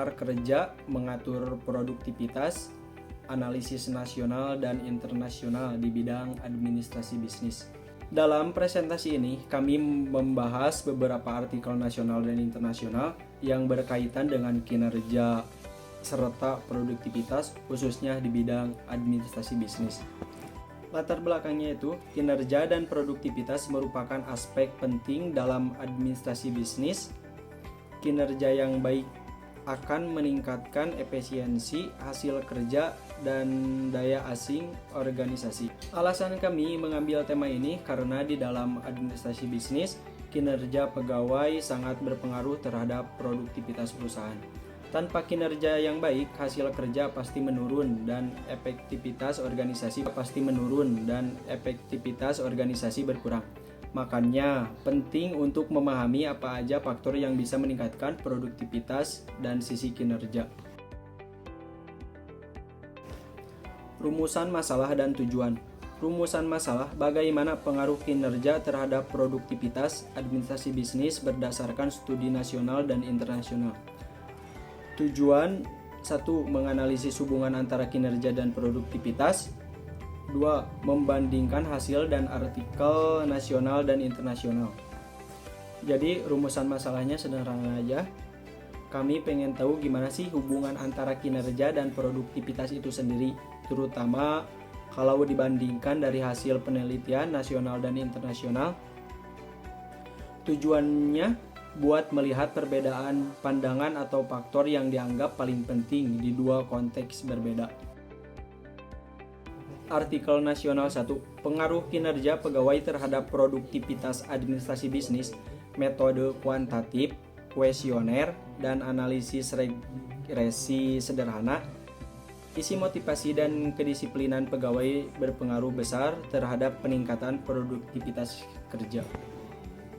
pakar kerja, mengatur produktivitas, analisis nasional dan internasional di bidang administrasi bisnis. Dalam presentasi ini, kami membahas beberapa artikel nasional dan internasional yang berkaitan dengan kinerja serta produktivitas, khususnya di bidang administrasi bisnis. Latar belakangnya itu, kinerja dan produktivitas merupakan aspek penting dalam administrasi bisnis. Kinerja yang baik akan meningkatkan efisiensi hasil kerja dan daya asing organisasi. Alasan kami mengambil tema ini karena di dalam administrasi bisnis, kinerja pegawai sangat berpengaruh terhadap produktivitas perusahaan. Tanpa kinerja yang baik, hasil kerja pasti menurun dan efektivitas organisasi berkurang. Makanya, penting untuk memahami apa aja faktor yang bisa meningkatkan produktivitas dan sisi kinerja. Rumusan masalah dan tujuan. Rumusan masalah, bagaimana pengaruh kinerja terhadap produktivitas administrasi bisnis berdasarkan studi nasional dan internasional. Tujuan 1. Menganalisis hubungan antara kinerja dan produktivitas. 2. Membandingkan hasil dan artikel nasional dan internasional. Jadi rumusan masalahnya sederhana aja. Kami pengen tahu gimana sih hubungan antara kinerja dan produktivitas itu sendiri, terutama kalau dibandingkan dari hasil penelitian nasional dan internasional. Tujuannya buat melihat perbedaan pandangan atau faktor yang dianggap paling penting di dua konteks berbeda. Artikel nasional 1. Pengaruh kinerja pegawai terhadap produktivitas administrasi bisnis, metode kuantitatif, kuesioner, dan analisis regresi sederhana. Isi motivasi dan kedisiplinan pegawai berpengaruh besar terhadap peningkatan produktivitas kerja.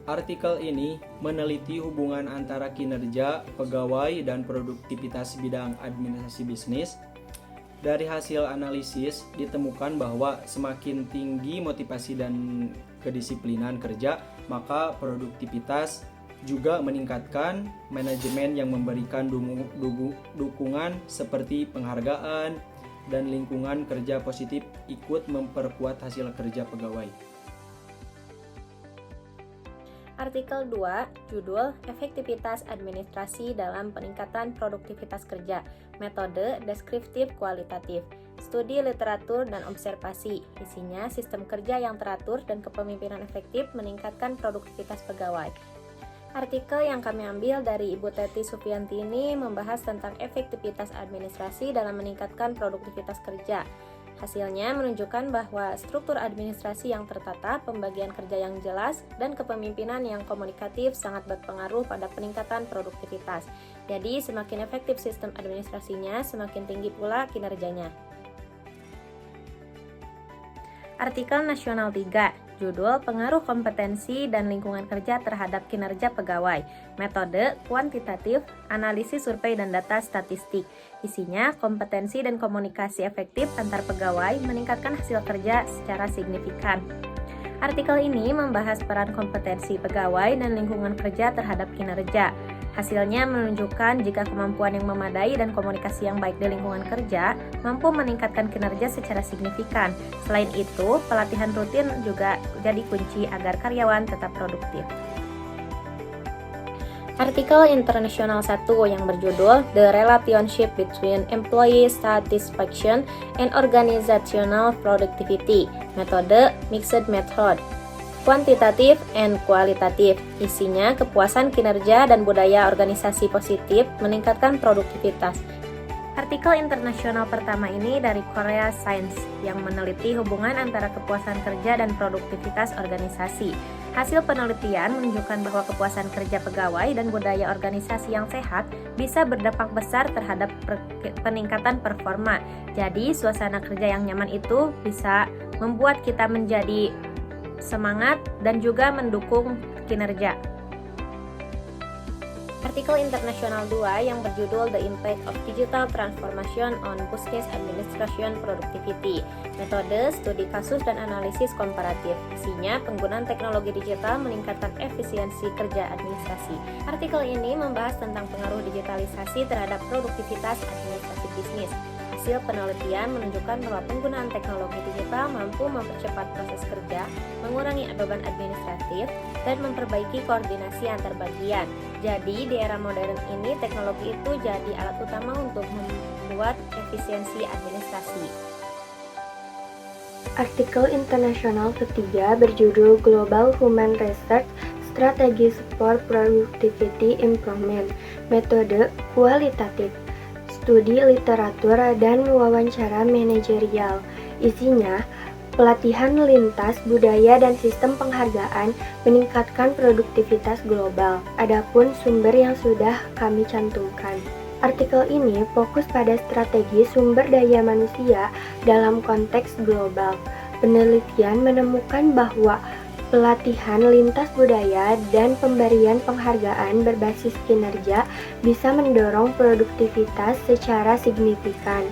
Artikel ini meneliti hubungan antara kinerja pegawai dan produktivitas bidang administrasi bisnis. Dari hasil analisis ditemukan bahwa semakin tinggi motivasi dan kedisiplinan kerja, maka produktivitas juga meningkatkan. Manajemen yang memberikan dukungan seperti penghargaan dan lingkungan kerja positif ikut memperkuat hasil kerja pegawai. Artikel 2, judul Efektivitas Administrasi dalam Peningkatan Produktivitas Kerja, Metode Deskriptif Kualitatif, Studi Literatur dan Observasi. Isinya sistem kerja yang teratur dan kepemimpinan efektif meningkatkan produktivitas pegawai. Artikel yang kami ambil dari Ibu Teti Sufianti ini membahas tentang efektivitas administrasi dalam meningkatkan produktivitas kerja. Hasilnya menunjukkan bahwa struktur administrasi yang tertata, pembagian kerja yang jelas, dan kepemimpinan yang komunikatif sangat berpengaruh pada peningkatan produktivitas. Jadi, semakin efektif sistem administrasinya, semakin tinggi pula kinerjanya. Artikel nasional 3, judul Pengaruh Kompetensi dan Lingkungan Kerja Terhadap Kinerja Pegawai, Metode Kuantitatif, Analisis Survei dan Data Statistik. Isinya, kompetensi dan komunikasi efektif antar pegawai meningkatkan hasil kerja secara signifikan. Artikel ini membahas peran kompetensi pegawai dan lingkungan kerja terhadap kinerja. Hasilnya menunjukkan jika kemampuan yang memadai dan komunikasi yang baik di lingkungan kerja mampu meningkatkan kinerja secara signifikan. Selain itu, pelatihan rutin juga jadi kunci agar karyawan tetap produktif. Artikel internasional 1 yang berjudul The Relationship Between Employee Satisfaction and Organizational Productivity, Metode Mixed Method, Kuantitatif and Kualitatif. Isinya kepuasan kinerja dan budaya organisasi positif meningkatkan produktivitas. Artikel internasional pertama ini dari Korea Science yang meneliti hubungan antara kepuasan kerja dan produktivitas organisasi. Hasil penelitian menunjukkan bahwa kepuasan kerja pegawai dan budaya organisasi yang sehat bisa berdampak besar terhadap peningkatan performa. Jadi, suasana kerja yang nyaman itu bisa membuat kita menjadi semangat dan juga mendukung kinerja. Artikel internasional 2 yang berjudul The Impact of Digital Transformation on Business Administration Productivity. Metode, studi kasus dan analisis komparatif. Isinya, penggunaan teknologi digital meningkatkan efisiensi kerja administrasi. Artikel ini membahas tentang pengaruh digitalisasi terhadap produktivitas administrasi bisnis. Hasil penelitian menunjukkan bahwa penggunaan teknologi digital mampu mempercepat proses kerja, mengurangi beban administratif, dan memperbaiki koordinasi antar bagian. Jadi, di era modern ini, teknologi itu jadi alat utama untuk membuat efisiensi administrasi. Artikel internasional ketiga berjudul Global Human Research Strategy Support Productivity Improvement, metode kualitatif, studi literatur dan wawancara manajerial. Isinya, pelatihan lintas budaya dan sistem penghargaan meningkatkan produktivitas global. Adapun sumber yang sudah kami cantumkan. Artikel ini fokus pada strategi sumber daya manusia dalam konteks global. Penelitian menemukan bahwa pelatihan lintas budaya dan pemberian penghargaan berbasis kinerja bisa mendorong produktivitas secara signifikan.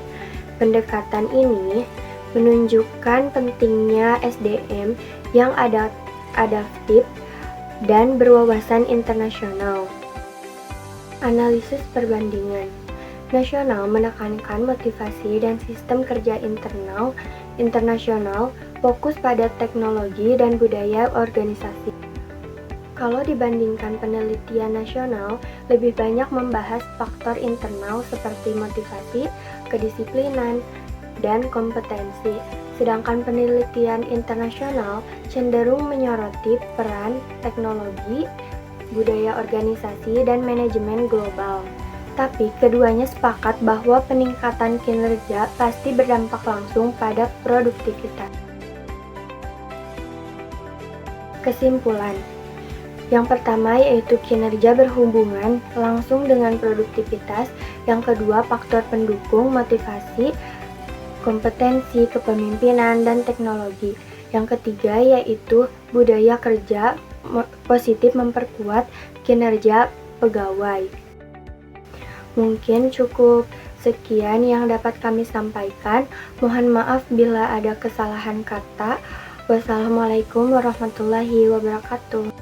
Pendekatan ini menunjukkan pentingnya SDM yang adaptif dan berwawasan internasional. Analisis perbandingan nasional menekankan motivasi dan sistem kerja internasional fokus pada teknologi dan budaya organisasi. Kalau dibandingkan penelitian nasional, lebih banyak membahas faktor internal seperti motivasi, kedisiplinan, dan kompetensi. Sedangkan penelitian internasional cenderung menyoroti peran teknologi, budaya organisasi, dan manajemen global. Tapi keduanya sepakat bahwa peningkatan kinerja pasti berdampak langsung pada produktivitas. Kesimpulan. Yang pertama yaitu kinerja berhubungan langsung dengan produktivitas. Yang kedua, faktor pendukung, motivasi, kompetensi, kepemimpinan, dan teknologi. Yang ketiga yaitu budaya kerja positif memperkuat kinerja pegawai. Mungkin cukup sekian yang dapat kami sampaikan. Mohon maaf bila ada kesalahan kata. Wassalamualaikum warahmatullahi wabarakatuh.